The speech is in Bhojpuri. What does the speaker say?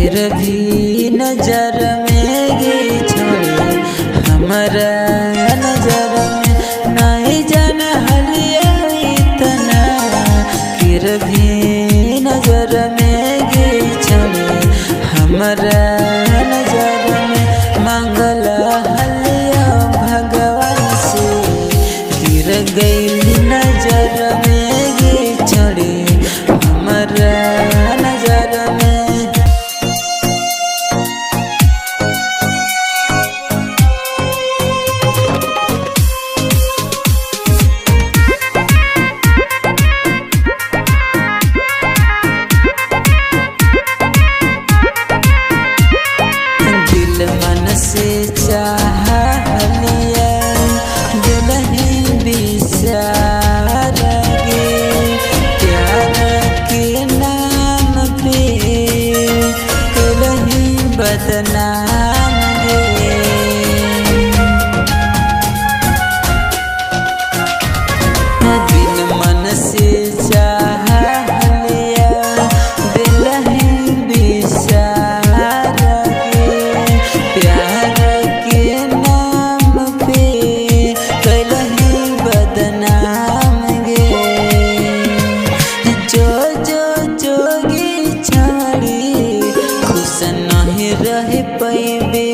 फिर भी नजर में गे छोड़े हमारा नजर में नहीं जान हलिया इतना। फिर भी नजर में गे छोड़े हमारा नजर में मंगल हलिया भगवान से गिर गई नजर में गे छोड़े हमारा नजर में। मन से चाह लिया दिल ही बिसार गे प्यार के नाम पे कल ही बदनाम गे। दिल मन से चाह लिया दिल ही बिसार प्यार के नाम पे कलही बदनाम गे। जो जो जोगी छाड़ी खुश नहीं रह पैबे